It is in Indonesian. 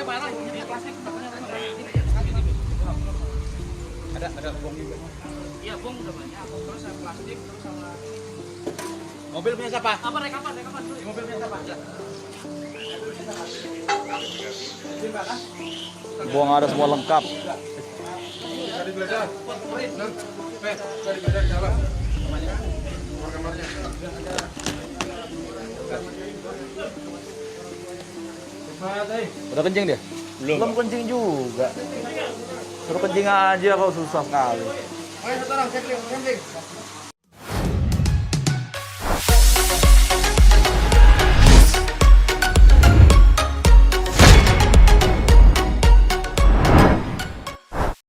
Parah ini plastik. Ada bong juga. Iya, bong udah banyak. Terus saya plastik terus sama mobil punya siapa? Kapan? Mobil punya siapa? Buang ada semua lengkap. Tadi belajar. Tadi belajar di dalam. Kamarnya. Udah kencing dia? Belum kencing juga. Suruh kencing aja kau susah sekali. Ayo sekarang kencing.